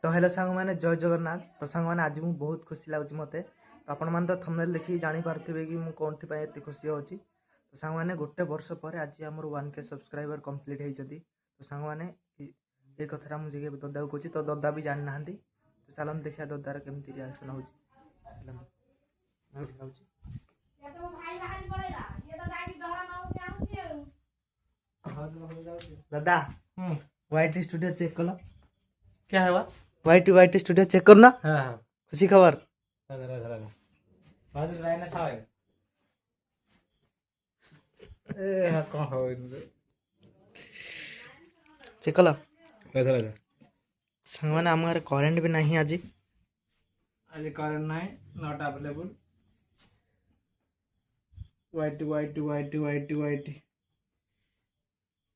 तो हेलो सांग मैंने जय जगन्नाथ। तो सांग मैंने आज मुझे बहुत खुशी लगुच मत। तो आपण मैंने तो थंबनेल देखिए जापारे कि मुझे कौन एत खुशी होची। तो सांग मैंने गोटे वर्ष पर आज आम 1K सब्सक्राइबर कंप्लीट होती। तो सांग मैंने ये कथा मुझे ददा को कहूँ। तो ददा भी जानी ना। तो चलते देखिए ददार केमती रिएक्शन हो। दादा वाईटी स्टूडियो चेक कलो। क्या है वह? वाईटी स्टूडियो चेक करना। हाँ हाँ खुशी खबर। ए हाँ कौन हो इनसे? चेक कलो इधर सांग मैंने आम घर करेन्ट भी नहीं आज। आज करंट नहीं नॉट अवेलेबल।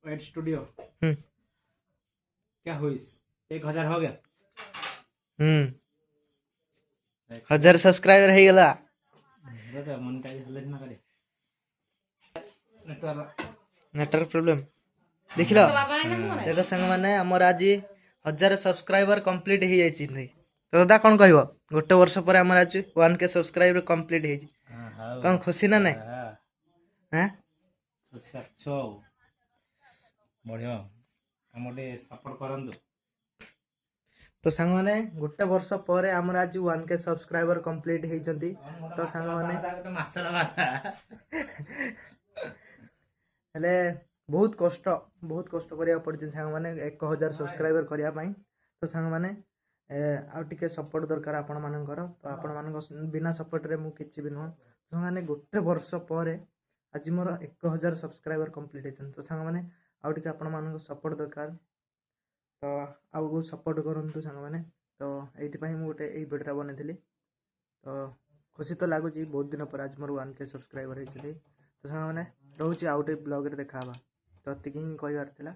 वाइट स्टूडियो क्या हुई? 1000 हो गया। 1000 सब्सक्राइबर हो गला। देखा मोनेटाइज हल्ले ना करे नेटवर्क प्रॉब्लम देख लो। देखो सांग मैंने आमर आज 1000 सब्सक्राइबर कंप्लीट हो जाए। तो दादा कौन कह गोटे वर्ष पर आम आज 1K सब्सक्राइबर कंप्लीट हो कौन खुशी ना नहीं? हाँ अच्छा बढ़िया हम सपोर्ट करंतु। तो सांग मैंने गोटे वर्ष पर आम आज 1K सब्सक्राइबर कंप्लीट होती। तो सांग मैंने हेले बहुत कष्ट करिया पड़छ सांग मैंने 1000 सब्सक्राइबर करने। तो सांग मैंने आउ टिके सपोर्ट दरकार आपण मानकर। तो आपण मान बिना सपोर्ट रे मु किछि भी नुह। सांग मैंने गोटे वर्ष पर आज मोर 1000 सब्सक्राइबर कंप्लीट होती। तो सांग मैंने आउ टिके आपण मान सपोर्ट दरकार। तो आउ सपोर्ट करंतु सांग मैंने। तो ये गोटे भिडियोटा बनई। तो खुशी तो लगुच बहुत दिन पर आज मोर 1K सब्सक्राइबर होती। तो सांग मैंने रोचे आउ टे ब्लॉग रे देखा। तो एतिक ही कहबार थिला।